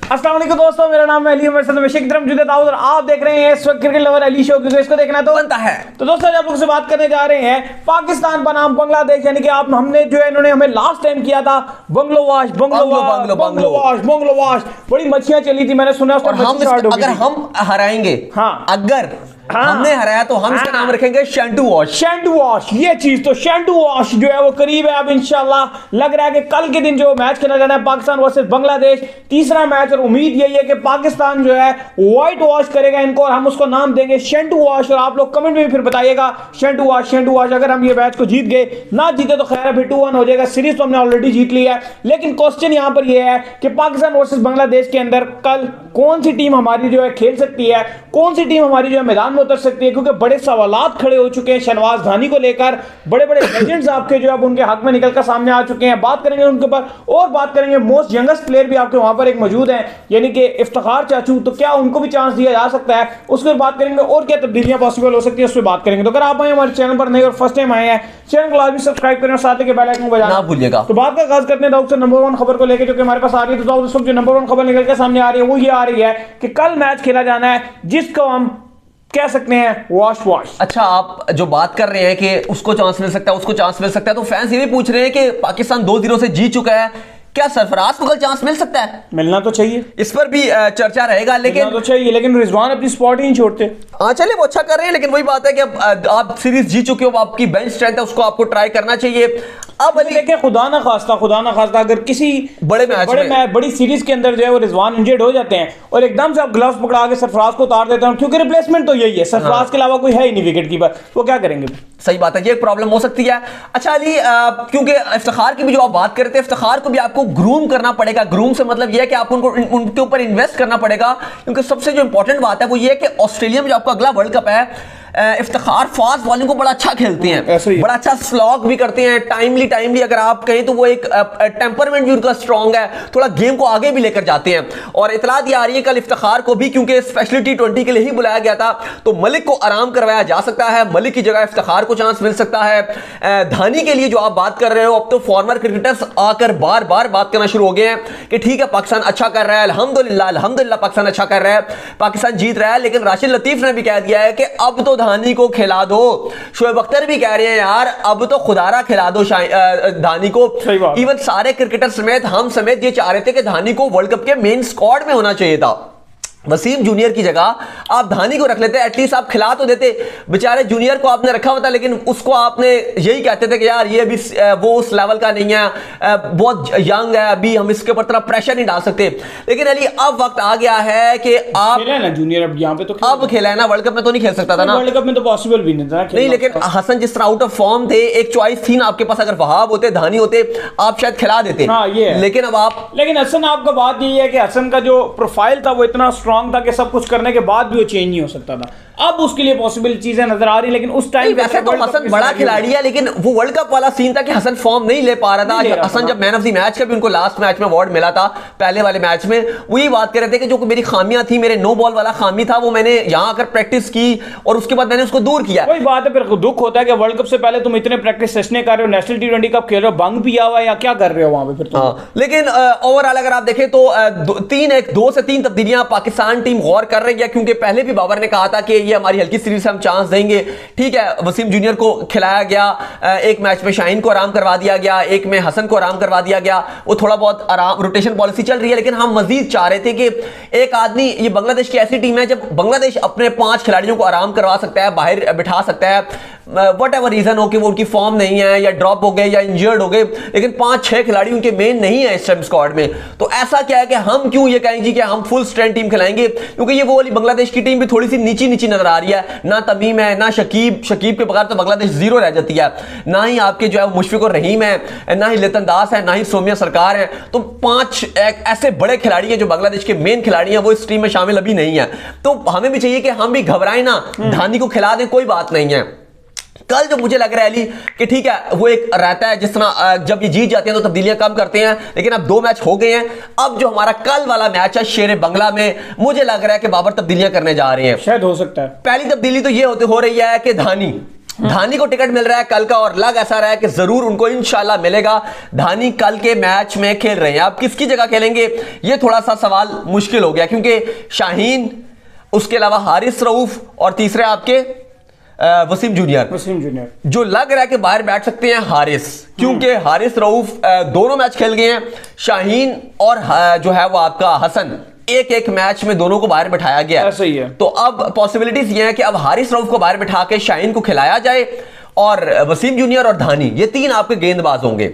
अस्सलाम वालेकुम दोस्तों, मेरा नाम है अली उमर और आप देख रहे हैं इस वक्त क्रिकेट लवर अली शो, क्योंकि इसको देखना तो बनता है। तो दोस्तों, आप लोगों से बात करने जा रहे हैं पाकिस्तान बनाम बांग्लादेश, यानी कि आप हमने जो है इन्होंने हमें लास्ट टाइम किया था बंगलोवाश बड़ी मच्छियां चली थी, मैंने सुना। अगर हम हराएंगे, हाँ, अगर हमने हराया तो हम इसका नाम रखेंगे शैंटू वॉश। ये चीज तो शैंटू वॉश जो है वो करीब है। अब इंशाल्लाह लग रहा है कि कल के दिन जो मैच खेला जाना है पाकिस्तान वर्सेस बांग्लादेश, तीसरा मैच, और उम्मीद यही है कि पाकिस्तान जो है व्हाइट वॉश करेगा इनको और हम उसको नाम देंगे शैंटू वॉश। और आप लोग कमेंट में भी फिर बताइएगा शैंटू वॉश। अगर हम ये मैच को जीत गए, ना जीते तो खैर फिर 2-1 हो जाएगा। सीरीज तो हमने ऑलरेडी जीत लिया है, लेकिन क्वेश्चन यहां पर यह है कि पाकिस्तान वर्सेस बांग्लादेश के अंदर कल कौन सी टीम हमारी जो है खेल सकती है, कौन सी टीम हमारी जो है मैदान उतर सकती है, क्योंकि बड़े सवालात खड़े हो चुके हैं शहनवाज धानी को लेकर। बड़े बड़े लेजेंड्स आपके जो अब उनके हक में निकलकर सामने आ चुके हैं। बात करेंगे उनके ऊपर और बात करेंगे मोस्ट यंगेस्ट प्लेयर भी आपके वहां पर एक मौजूद हैं, यानी कि इफ्तिखार चाचू, तो क्या उनको भी चांस दिया जा सकता है, उसके बात करेंगे। और क्या तब्दीलियां पॉसिबल हो सकती है उस पर बात करेंगे। तो अगर आप आए हमारे चैनल पर नहीं और फर्स्ट टाइम आए हैं, चैनल को लाजमी सब्सक्राइब करें और साथ ही बेल आइकन को बजाना ना भूलिएगा। तो बात का आगाज करते हैं दाऊद से नंबर 1 खबर को लेकर जो कि हमारे पास आ रही है। तो दाऊद जो नंबर 1 खबर निकल के सामने आ रही है वो ये आ रही है कि कल मैच खेला जाना है जिसको हम कह सकते हैं वॉश। अच्छा, आप जो बात कर रहे हैं कि उसको चांस मिल सकता है, उसको चांस मिल सकता है, तो फैंस ये भी पूछ रहे हैं कि पाकिस्तान 2-0 से जीत चुका है, क्या सरफराज को कल चांस मिल सकता है? मिलना तो चाहिए, इस पर भी चर्चा रहेगा, लेकिन तो चाहिए, लेकिन रिजवान अपनी स्पॉट ही नहीं छोड़ते। हाँ चलिए, वो अच्छा कर रहे हैं, लेकिन वही बात है कि अब आप सीरीज जीत चुके हो, आपकी बेंच स्ट्रेंथ है, उसको आपको ट्राई करना चाहिए। अब देखिए, खुदा ना खास्ता अगर किसी बड़े मैच बड़ी सीरीज के अंदर जो है वो रिजवान इंजर्ड हो जाते हैं और एकदम से आप ग्लव्स पकड़ा के सरफराज को उतार देते हैं, क्योंकि रिप्लेसमेंट तो यही है, सरफराज के अलावा कोई है ही नहीं विकेट कीपर, वो क्या करेंगे? सही बात है, ये एक प्रॉब्लम हो सकती है। अच्छा अली, क्योंकि इफ्तिखार की भी जो आप बात कर रहे थे, इफ्तिखार को भी आपको ग्रूम करना पड़ेगा। ग्रूम से मतलब यह है कि आपको उनके ऊपर इन्वेस्ट करना पड़ेगा, क्योंकि सबसे जो इंपॉर्टेंट बात है वो ये है कि ऑस्ट्रेलिया में जो आपका अगला वर्ल्ड कप है, इफ्तिखार फास्ट बॉलिंग को बड़ा अच्छा खेलते हैं, बड़ा अच्छा स्लॉग भी करते हैं, टाइमली अगर आप कहें तो वो एक टेम्परमेंट भी उनका स्ट्रांग है, थोड़ा गेम को आगे भी लेकर जाते हैं। और इतला दी आ रही है कल इफ्तिखार को भी, क्योंकि स्पेशली T20 के लिए ही बुलाया गया था, तो मलिक को आराम करवाया जा सकता है, मलिक की जगह इफ्तिखार को चांस मिल सकता है। धानी के लिए जो आप बात कर रहे हो, अब तो फॉर्मर क्रिकेटर्स आकर बार बार बात करना शुरू हो गए हैं कि ठीक है पाकिस्तान अच्छा कर रहा है, अल्हम्दुलिल्लाह पाकिस्तान अच्छा कर रहा है, पाकिस्तान जीत रहा है, लेकिन राशिद लतीफ ने भी कह दिया है कि अब तो धानी को खिला दो। शोएब अख्तर भी कह रहे हैं यार अब तो खुदारा खिला दो धानी को। इवन सारे क्रिकेटर समेत हम समेत ये चाह रहे थे कि धानी को वर्ल्ड कप के मेन स्क्वाड में होना चाहिए था। वसीम जूनियर की जगह आप धानी को रख लेते, एटलीस्ट आप खिला तो देते। बेचारे जूनियर को आपने रखा हुआ था, लेकिन उसको आपने यही कहते थे कि यार ये अभी वो उस लेवल का नहीं है, बहुत यंग है, अभी हम इसके ऊपर तरह प्रेशर नहीं डाल सकते। लेकिन अली अब वक्त आ गया है कि आप खेला है ना जूनियर, अब यहाँ पे तो अब खेला है ना, वर्ल्ड कप में तो नहीं खेल सकता था ना, वर्ल्ड कप में तो पॉसिबल भी नहीं था। नहीं, लेकिन हसन जिस तरह आउट ऑफ फॉर्म थे, एक चॉइस थी ना आपके पास, अगर वहाब होते, धानी होते, आप शायद खिला देते। हाँ, ये लेकिन अब आप, लेकिन हसन, आपका बात यही है कि हसन का जो प्रोफाइल था वो इतना स्ट्रांग था कि सब कुछ करने के बाद भी वो चेंज नहीं हो सकता था। अब उसके लिए पॉसिबल चीजें नजर आ रही, लेकिन उस टाइम वैसे तो हसन बड़ा खिलाड़ी है, लेकिन वो वर्ल्ड कप वाला सीन था कि हसन फॉर्म नहीं ले पा रहा था। हसन जब मैन ऑफ द मैच का भी उनको लास्ट मैच में अवार्ड मिला था, पहले वाले मैच में, वो ये बात कर रहे थे कि जो मेरी खामियां थी, मेरे नो बॉल वाला खामी था, वो मैंने यहां आकर प्रैक्टिस की और उसके बाद मैंने उसको दूर किया। वही बात है, फिर दुख होता है कि वर्ल्ड कप से पहले तुम इतने प्रैक्टिस सेशनें कर रहे हो, नेशनल T20 कप खेल रहे हो, बंग पिया हुआ है या क्या कर रहे हो वहां पे फिर तुम? लेकिन ओवरऑल अगर आप देखें तो 2 से 3 तब्दीलियां पाकिस्तान टीम गौर कर रही है, क्योंकि पहले भी बाबर ने कहा था कि ये हमारी हल्की सीरीज हम चांस देंगे। ठीक है, वसीम जूनियर को खिलाया गया, एक मैच में शाहीन को आराम करवा दिया गया, एक में हसन को आराम करवा दिया गया, वो थोड़ा बहुत आराम रोटेशन पॉलिसी चल रही है, लेकिन हम मजीद चाह रहे थे कि एक आदमी, ये बांग्लादेश की ऐसी टीम है जब बांग्लादेश अपने 5 खिलाड़ियों को आराम करवा सकता है, बाहर बिठा सकता है, वट एवर रीजन हो कि वो उनकी फॉर्म नहीं है या ड्रॉप हो गए या इंजर्ड हो गए, लेकिन 5-6 खिलाड़ी उनके मेन नहीं है इस टाइम स्क्वाड में। तो ऐसा क्या है कि हम क्यों ये कहेंगे कि हम फुल स्ट्रेंथ टीम खिलाएंगे, क्योंकि ये वो वाली बांग्लादेश की टीम भी थोड़ी सी नीची नजर आ रही है। ना तमीम है, ना शकीब के बगैर तो बांग्लादेश 0 रह जाती है, ना ही आपके जो है मुशफिक और रहीम है, ना ही लितन दास है, ना ही सोमिया सरकार है। तो 5 ऐसे बड़े खिलाड़ी हैं जो बांग्लादेश के मेन खिलाड़ी हैं, वो इस टीम में शामिल अभी नहीं है। तो हमें भी चाहिए कि हम भी घबराएं ना, धानी को खिला दें, कोई बात नहीं है। कल जो मुझे लग रहा है अली कि ठीक है, वो एक रहता है जिस तरह जब ये जीत जाते हैं तो तब्दीलियां कम करते हैं, लेकिन अब 2 मैच हो गए हैं। अब जो हमारा कल वाला मैच है शेर बंगला में, मुझे लग रहा है कि बाबर तब्दीलियां करने जा रहे हैं। शायद हो सकता है। पहली तब्दीली तो ये हो रही है कि धानी धानी को टिकट मिल रहा है कल का और लग ऐसा रहा है कि जरूर उनको इंशाल्लाह मिलेगा। धानी कल के मैच में खेल रहे हैं, आप किसकी जगह खेलेंगे ये थोड़ा सा सवाल मुश्किल हो गया, क्योंकि शाहीन, उसके अलावा हारिस रऊफ और तीसरे आपके वसीम जूनियर जो लग रहा है कि बाहर बैठ सकते हैं हारिस, क्योंकि हारिस रऊफ दोनों मैच खेल गए हैं। शाहीन और जो है वो आपका हसन एक एक मैच में दोनों को बाहर बिठाया गया है। सही है। तो अब पॉसिबिलिटीज ये है कि अब हारिस रऊफ को बाहर बिठा के शाहीन को खिलाया जाए और वसीम जूनियर और धानी ये तीन आपके गेंदबाज होंगे।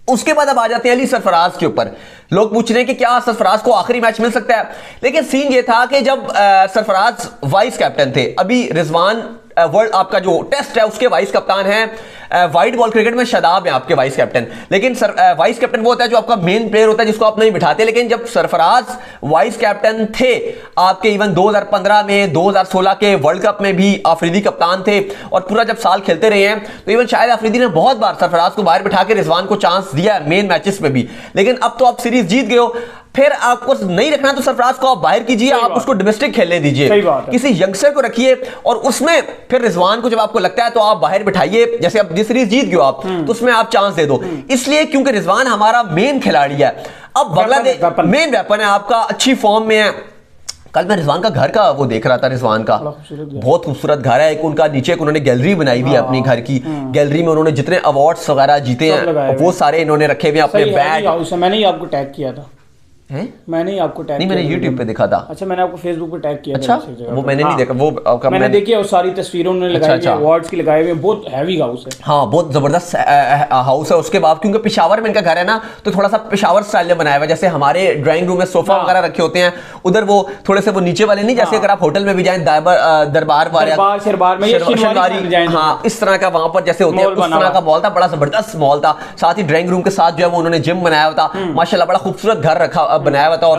उसके बाद अब आ जाते हैं अली सरफराज के ऊपर। लोग पूछ रहे हैं कि क्या सरफराज को आखिरी मैच मिल सकता है, लेकिन सीन ये था कि जब सरफराज वाइस कैप्टन थे, अभी रिजवान वर्ल्ड आपका जो टेस्ट है उसके वाइस कप्तान हैं। वाइट बॉल क्रिकेट में शादाब है आपके वाइस कैप्टन, लेकिन वाइस कैप्टन वो होता है जो आपका मेन प्लेयर होता है जिसको आप नहीं बिठाते। लेकिन जब सरफराज वाइस कैप्टन थे आपके, इवन 2015 में 2016 के वर्ल्ड कप में भी आफरीदी कप्तान थे और पूरा जब साल खेलते रहे हैं, तो इवन शायद आफरीदी ने बहुत बार सरफराज को बाहर बिठा के रिजवान को चांस दिया है मेन मैचेस में भी। लेकिन अब तो आप सीरीज जीत गए हो, फिर आपको नहीं रखना तो सरफराज को आप बाहर कीजिए, आप उसको डोमेस्टिक खेलने दीजिए, किसी यंगस्टर को रखिए और उसमें फिर रिजवान को जब आपको लगता है तो आप बाहर बिठाइए। जैसे अब जिस सीरीज जीत गए आप तो उसमें आप चांस दे दो, इसलिए क्योंकि रिजवान हमारा मेन खिलाड़ी है। अब बांग्लादेश मेन वेपन है आपका, अच्छी फॉर्म में है। कल मैं रिजवान का घर का वो देख रहा था, रिजवान का बहुत खूबसूरत घर है। एक उनका नीचे एक उन्होंने गैलरी बनाई हुई है अपनी घर की, गैलरी में उन्होंने जितने अवार्ड्स वगैरह जीते हैं वो सारे इन्होंने रखे हुए अपने बैग। मैंने ही आपको टैग किया था, मैंने ही आपको टैग नहीं, मैंने YouTube पे देखा था। अच्छा, मैंने आपको Facebook पे टैग किया अच्छा, था। वो मैंने नहीं देखा, वो मैंने देखी है, वो सारी तस्वीरें उन्होंने लगाई हुई हैं, अवार्ड्स की लगाई हुई हैं, बहुत हैवी हाउस है। हाँ, बहुत जबरदस्त हाउस है। उसके बाद क्योंकि पेशावर में इनका घर है ना, तो थोड़ा सा पेशावर स्टाइल में बनाया हुआ है। जैसे हमारे ड्राइंग रूम में सोफा वगैरह रखे होते हैं, उधर वो थोड़े से वो नीचे वाले नहीं, जैसे अगर आप होटल में भी जाएं दरबार वाले, हाँ इस तरह का वहां पर जैसे होते हैं, उस तरह का मॉल था, बड़ा जबरदस्त मॉल था। साथ ही ड्राइंग रूम के साथ जो है वो उन्होंने जिम बनाया हुआ था, माशाल्लाह बड़ा खूबसूरत घर रखा बनाया हुआ था। और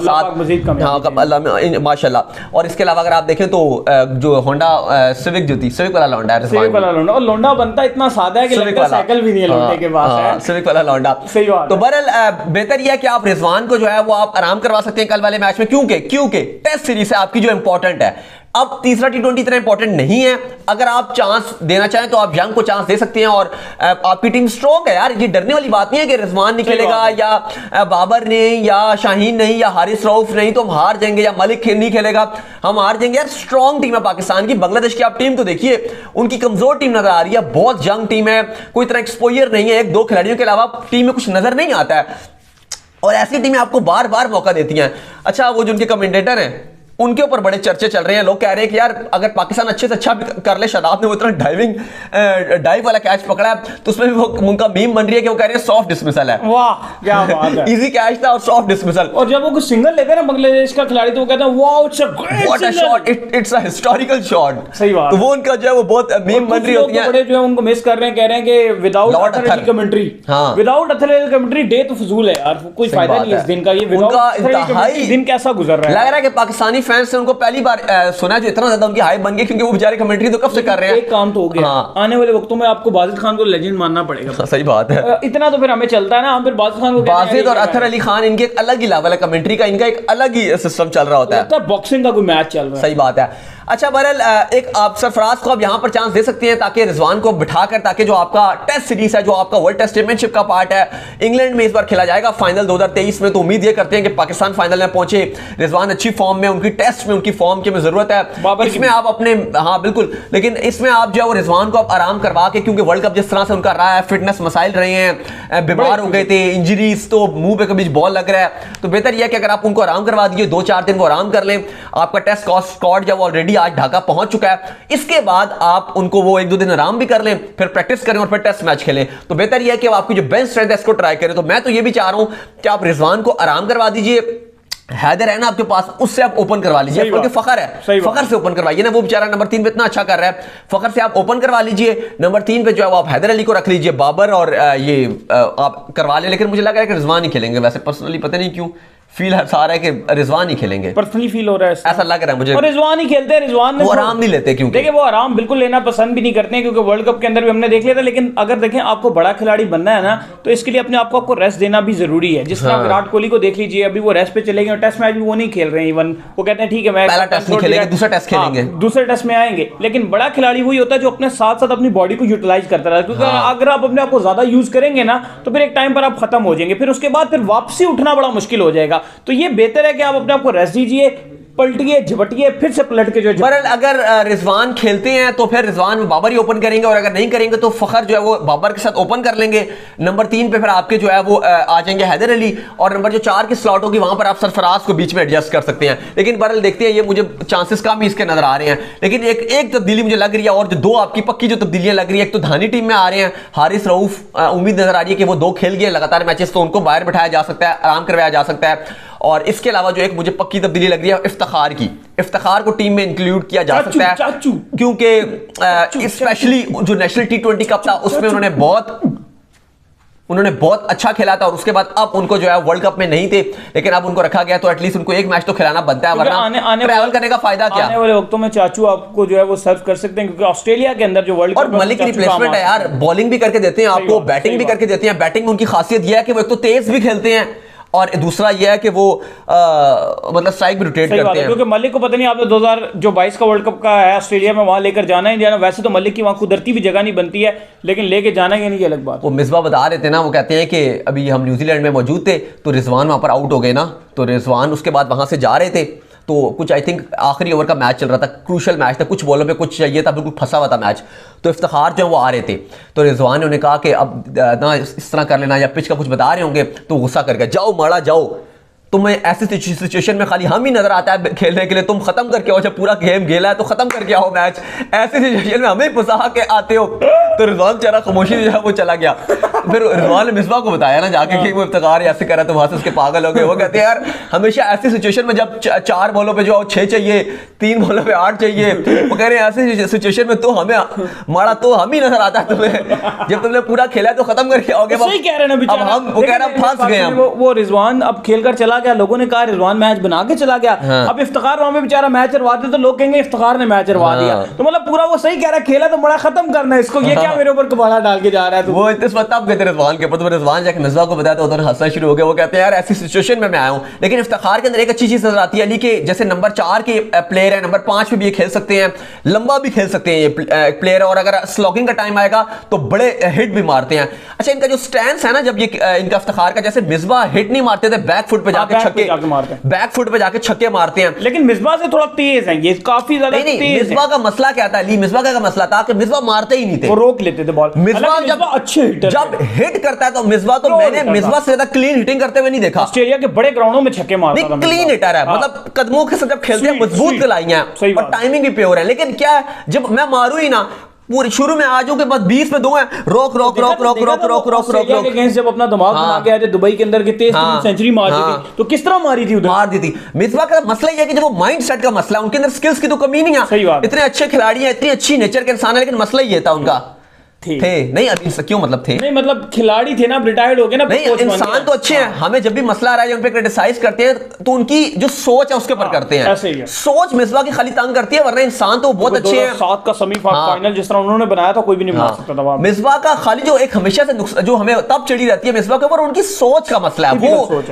माशाल्लाह। और इसके अलावा अगर आप देखें तो जो होंडा सिविक जो थी, सिविक वाला लौंडा है, सिविक वाला लौंडा, और लौंडा बनता इतना सादा है कि लगता है साइकिल भी नहीं है लौंडे के पास है, सिविक वाला लौंडा। सही बात। तो बहरहाल बेहतर यह है कि आप रिजवान को जो है वो आप आराम करवा सकते हैं कल वाले मैच में, क्योंकि टेस्ट सीरीज है आपकी जो इंपॉर्टेंट है। अब तीसरा T20 इतना इंपॉर्टेंट नहीं है, अगर आप चांस देना चाहें तो आप यंग को चांस दे सकते हैं। और आपकी टीम स्ट्रॉन्ग है यार, ये डरने वाली बात नहीं है कि रिजवान नहीं खेलेगा या बाबर नहीं या शाहीन नहीं या हारिस रऊफ नहीं तो हम हार जाएंगे, या मलिक नहीं खेलेगा हम हार जाएंगे। यार स्ट्रॉन्ग टीम है पाकिस्तान की। बांग्लादेश की आप टीम तो देखिए, उनकी कमजोर टीम नजर आ रही है, बहुत यंग टीम है, कोई तरह एक्सपोजर नहीं है, एक दो खिलाड़ियों के अलावा टीम में कुछ नजर नहीं आता है, और ऐसी टीमें आपको बार बार मौका देती हैं। अच्छा, वो जो उनके कमेंटेटर हैं उनके ऊपर बड़े चर्चे चल रहे हैं, लोग कह रहे हैं कि यार अगर पाकिस्तान अच्छे से अच्छा भी कर ले, शादाब ने वो इतना डाइव वाला कैच पकड़ा है तो उसमें भी वो उनका मीम बन रही है कि वो कह रहे हैं सॉफ्ट डिसमिसल है। वाह क्या बात है, इजी कैच था और सॉफ्ट डिसमिसल। और जब वो कुछ सिंगल लेते हैं ना बांग्लादेश का खिलाड़ी तो वो कहते हैं wow it's a what a shot, it's a historical shot. सही बात। तो वो उनका जो है वो बहुत मीम बन रही होती है, बड़े जो है उनको मिस कर रहे हैं, कह रहे हैं कि without other commentary, without other commentary डे तो फजूल है यार, कोई फायदा नहीं है इस दिन का। ये विदाउट दिन कैसा गुजर रहा है, लग रहा है कि पाकिस्तानी फैंस से उनको पहली सुना जो इतना ज्यादा उनकी हाइप बन गई, क्योंकि वो बेचारे कमेंट्री तो कब से कर रहे हैं। एक काम तो हो गया, आने वाले वक्तों में आपको बाजिद खान को लेजेंड मानना पड़ेगा। सही बात है, इतना तो फिर हमें चलता है ना, हम फिर बाजिद खान को, बाजिद और अथर अली खान इनके एक अलग ही लेवल है कमेंट्री का, इनका एक अलग ही सिस्टम चल रहा होता है, बॉक्सिंग का कोई मैच चल रहा है। सही बात है। अच्छा बहरहाल एक आप सरफराज को अब यहां पर चांस दे सकते हैं ताकि रिजवान को बिठाकर, ताकि जो आपका टेस्ट सीरीज है, जो आपका वर्ल्ड टेस्ट चैंपियनशिप का पार्ट है, इंग्लैंड में इस बार खेला जाएगा फाइनल 2023 में, तो उम्मीद ये करते हैं कि पाकिस्तान फाइनल में पहुंचे। रिजवान अच्छी फॉर्म में, उनकी टेस्ट में उनकी फॉर्म की जरूरत है, इसमें आप अपने, हाँ बिल्कुल, लेकिन इसमें आप जो है वो रिजवान को आप आराम करवा के, क्योंकि वर्ल्ड कप जिस तरह से उनका रहा है, फिटनेस मसाइल रहे हैं, बीमार हो गए थे, इंजरीज, तो मुंह पे कभी बॉल लग रहा है, तो बेहतर यह कि अगर आप उनको आराम करवा दीजिए, 2-4 दिन वो आराम कर लें। आपका टेस्ट स्क्वाड जब ऑलरेडी आज ढाका पहुंच चुका है, इसके बाद आप उनको वो 1-2 दिन आराम भी कर लें, फिर प्रैक्टिस करें और फिर टेस्ट मैच खेलें। तो बेहतर यह है कि आपकी जो बेंच स्ट्रेंथ है इसको ट्राई करें। तो मैं तो ये भी चाह रहा हूं कि आप रिजवान को आराम करवा दीजिए, हैदर है ना आपके पास, उससे आप ओपन करवा लीजिए, क्योंकि फखर है, फखर से ओपन करवाइए ना, वो बेचारा नंबर 3 पे इतना अच्छा कर रहा है, फखर से आप ओपन करवा लीजिए। नंबर 3 पे जो है वो आप हैदर अली को रख लीजिए, बाबर और ये आप करवा लें, लेकिन मुझे लग रहा है कि रिजवान ही खेलेंगे, वैसे पर्सनली पता नहीं क्यों, फील आ रहा है कि रिजवान ही खेलेंगे, पर्सनली फील हो रहा है ऐसा लग रहा है मुझे। और रिजवान ही खेलते हैं, रिजवान ने वो आराम नहीं लेते, क्योंकि देखिए वो आराम बिल्कुल लेना पसंद भी नहीं करते हैं, क्योंकि वर्ल्ड कप के अंदर भी हमने देख लिया था। लेकिन अगर देखें आपको बड़ा खिलाड़ी बनना है ना, तो इसके लिए अपने आप को आपको रेस्ट देना भी जरूरी है। जिस तरह विराट कोहली को देख लीजिए, अभी वो रेस्ट पे चले गए और टेस्ट मैच भी वो नहीं खेल रहे हैं। इवन वो कहते हैं ठीक है मैं पहला टेस्ट नहीं खेलेंगे, दूसरा टेस्ट खेलेंगे, दूसरे टेस्ट में आएंगे। लेकिन बड़ा खिलाड़ी वही होता है जो अपने साथ साथ अपनी बॉडी को यूटिलाइज करता रहा, क्योंकि अगर आप अपने आप को ज्यादा यूज करेंगे ना, तो फिर एक टाइम पर आप खत्म हो जाएंगे, फिर उसके बाद फिर वापसी उठना बड़ा मुश्किल हो जाएगा। तो ये बेहतर है कि आप अपने आप को रेस्ट दीजिए, पलटिए, झपटिए, फिर से पलट के जो बहरहाल अगर रिजवान खेलते हैं तो फिर रिजवान बाबर ही ओपन करेंगे, और अगर नहीं करेंगे तो फखर जो है वो बाबर के साथ ओपन कर लेंगे। नंबर 3 पे फिर आपके जो है वो आ जाएंगे हैदर अली, और नंबर जो 4 की स्लॉट होगी वहां पर आप सरफराज को बीच में एडजस्ट कर सकते हैं। लेकिन बहरहाल देखते हैं, ये मुझे चांसेस कम ही इसके नजर आ रहे हैं। लेकिन एक तब्दीली मुझे लग रही है, और जो 2 आपकी पक्की जो तब्दीलियां लग रही है, एक तो धानी टीम में आ रहे हैं हारिस रऊफ, उम्मीद नजर आ रही है कि वो 2 खेल गए लगातार मैचेस, तो उनको बाहर बैठाया जा सकता है, आराम करवाया जा सकता है। और इसके अलावा जो एक मुझे पक्की तब्दीली लग रही है इफ्तिखार की, इफ्तिखार को टीम में इंक्लूड किया जा सकता है, क्योंकि स्पेशली जो नेशनल T20 कप था उसमें उन्होंने बहुत अच्छा खेला था, और उसके बाद अब उनको जो है वर्ल्ड कप में नहीं थे, लेकिन अब उनको रखा गया, तो एटलीस्ट उनको एक मैच तो खिलाना बनता है, वरना ट्रैवल करने का फायदा क्या। आने वाले वक्तों में चाचू आपको जो है वो सर्व कर सकते हैं, क्योंकि ऑस्ट्रेलिया के अंदर जो वर्ल्ड कप, और मलिक रिप्लेसमेंट है यार, बॉलिंग भी करके देते हैं आपको, बैटिंग भी करके देते हैं। बैटिंग में उनकी खासियत यह है कि वो एक तो तेज भी खेलते हैं, और दूसरा यह है कि वो मतलब स्ट्राइक भी रोटेट करते हैं। क्योंकि मलिक को पता नहीं आपने 2022 का वर्ल्ड कप का है ऑस्ट्रेलिया में, वहां लेकर जाना है, वैसे तो मलिक की वहां कुदरती भी जगह नहीं बनती है, लेकिन लेके जाना ही नहीं, अलग बात। वो मिसबा बता रहे थे ना, वो कहते हैं कि अभी हम न्यूजीलैंड में मौजूद थे तो रिजवान वहां पर आउट हो गए ना, तो रिजवान उसके बाद वहां से जा रहे थे, तो कुछ आई थिंक आखिरी ओवर का मैच चल रहा था, क्रूशल मैच था, कुछ बॉलों पे कुछ चाहिए था, बिल्कुल फंसा हुआ था मैच, तो इफ्तिखार जो है वो आ रहे थे, तो रिजवान ने उन्हें कहा कि अब ना इस तरह कर लेना, या पिच का कुछ बता रहे होंगे तो गुस्सा करके जाओ मारा जाओ, तुम्हें ऐसी सिचुएशन में खाली हम ही नजर आता है खेलने के लिए, तुम खत्म करके आओ, जब पूरा गेम खेला है तो खत्म करके आओ मैच, ऐसी सिचुएशन में हमें फंसा के आते हो। तो रिजवान बेचारा खामोशी जो है वो चला गया। फिर रिजवान ने मिसबा को बताया ना जाके कि वो इफ्तिखार ऐसे करा, तो वहां से उसके पागल हो गए। वो कहते हैं यार हमेशा ऐसी सिचुएशन में जब 4 बॉलों पे जो 6 चाहिए, 3 बॉलों पे 8 चाहिए, वो कह रहे हैं ऐसी सिचुएशन में तो हमें मारा तो हम ही नजर आता है तुम्हें, जब तुमने पूरा खेला तो खत्म करके आओगे। सही कह रहे हैं ना, अब हम वो कह रहे हैं फंस गए हम। वो रिजवान अब खेलकर चला गया, लोगों ने कहा रिजवान मैच बना के चला गया। अब इफ्तिखार वहां पे बेचारा मैच हरवा दे तो लोग कहेंगे इफ्तिखार ने मैच हरवा दिया, तो मतलब पूरा वो सही कह रहा है, खेला तो बड़ा खत्म करना है इसको, ये क्या मेरे ऊपर कबाड़ा डाल के जा रहा है। तो वो इस वक्त आप कहते हैं रिजवान के ऊपर, तो रिजवान जाके मिसबा को बताया तो उन्होंने हंसना शुरू हो गया। वो कहते हैं यार ऐसी सिचुएशन में मैं आया हूं। लेकिन इफ्तिखार के अंदर एक अच्छी चीज नजर आती है अली के, जैसे नंबर 4 के प्लेयर है, नंबर 5 पे भी ये खेल सकते हैं, लंबा भी खेल सकते हैं ये प्लेयर, और अगर स्लॉगिंग का टाइम आएगा तो बड़े हिट भी मारते हैं। अच्छा इनका जो स्टैंस है ना, जब ये इनका इफ्तिखार का, जैसे मिसबा हिट नहीं मारते थे, बैक फुट पे जाके छक्के, बैक फुट पे जाके छक्के मारते हैं, लेकिन मिसबा से थोड़ा तेज है ये, काफी ज्यादा तेज है। मिसबा का मसला क्या था अली, मिसबा का मसला था कि मिसबा मारते ही नहीं थे, वो रोक लेते थे बॉल। मिसबा जब अच्छे हिटर, जब हिट करता है तो मिसबा, तो मैंने मिसबा से ज्यादा क्लीन हिटिंग करते हुए नहीं देखा। ऑस्ट्रेलिया के बड़े ग्राउंडों में छक्के मारता था, क्लीन हिटर है, मतलब कदमों के साथ जब खेलते हैं मजबूत कलाइयां और टाइमिंग भी प्योर है। लेकिन क्या जब मैं मारू ही ना, पूरे शुरू में आजू के बाद 20 में 2 हैं, रोक रोक रोक रोक रोक रोक रोक रोक रोक अगेंस्ट जब अपना दिमाग बना के आए थे दुबई के अंदर के 23 सेंचुरी मार दी थी, तो किस तरह मारी थी उधर, मार दी थी। मिसबा का मसला ये है कि जब वो माइंड सेट का मसला है, उनके अंदर स्किल्स की तो कमी नहीं है, इतने अच्छे खिलाड़ी हैं, इतनी अच्छी नेचर के इंसान है, लेकिन मसला ये था उनका थे नहीं अभी क्यों, मतलब थे नहीं, मतलब खिलाड़ी थे ना, रिटायर्ड हो गए ना, नहीं इंसान तो अच्छे हैं। हमें जब भी मसला आ रहा है उन पे क्रिटिसाइज करते हैं तो उनकी जो सोच है उसके ऊपर करते हैं, सोच मिसबा की खाली तंग करती है, वरना इंसान तो बहुत अच्छे हैं। 7 का सेमीफाइनल जिस तरह उन्होंने बनाया था कोई भी नहीं बना सकता था। मिसबा का खाली जो एक हमेशा से जो हमें तब चढ़ी रहती है मिसबा के ऊपर, उनकी सोच का मसला है।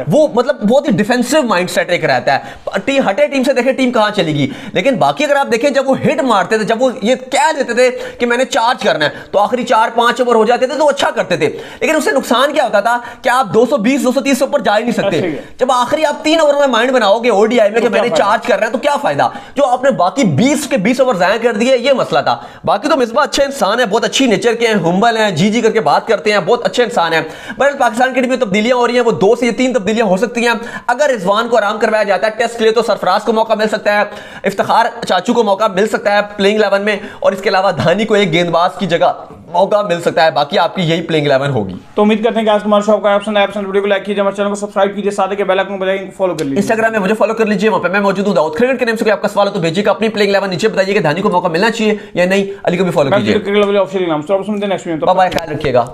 वो मतलब बहुत ही डिफेंसिव माइंडसेट एक रहता है, हटे टीम से देखे टीम कहां चलेगी। लेकिन बाकी अगर आप देखें, जब वो हिट मारते थे, जब वो ये कह देते थे कि मैंने चार्ज करना है, तो आखिरी 4-5 ओवर हो जाते थे तो अच्छा करते थे। लेकिन उससे नुकसान क्या होता था कि आप 220-230 से ऊपर जा ही नहीं सकते। जब आखिरी आप 3 ओवर में माइंड बनाओगे ओडीआई में कि मैंने चार्ज करना है, तो क्या फायदा, जो आपने बाकी 20 के 20 ओवर जाया कर दिए, ये मसला था। बाकी तो मिसबा अच्छे इंसान है, बहुत अच्छी नेचर के हैं, हुम्बल हैं, जी करके बात करते हैं, बहुत अच्छे इंसान है। बट पाकिस्तान की टीम में तब्दीलियां हो रही हैं, वो 2 से 3 तब्दीलियां हो सकती हैं। अगर रिजवान को आराम करवाया जाता है टेस्ट के लिए, तो सरफराज को मौका मिल सकता है, इफ्तिखार चाचू को मौका मिल सकता है प्लेइंग 11 में, और इसके अलावा धानी को एक गेंदबाज की जगह मौका मिल सकता है। बाकी आपकी यही प्लेइंग 11 होगी। तो उम्मीद करते हैं कि आज हमारे शो का वीडियो को लाइक कीजिए, हमारे चैनल को सब्सक्राइब कीजिए, साथ ही बेल आइकन को फॉलो कर लीजिए। इंस्टाग्राम में मुझे फॉलो कर लीजिए, वहां पे मैं मौजूद हूं दाऊद क्रिकेट के नाम से। आपका सवाल हो तो भेजिएगा अपनी प्लेइंग 11 नीचे, बताइए कि धानी को मौका मिलना चाहिए या नहीं। अली को भी फॉलो कीजिए। नेक्स्ट वीडियो, बाय बाय, ख्याल रखिएगा।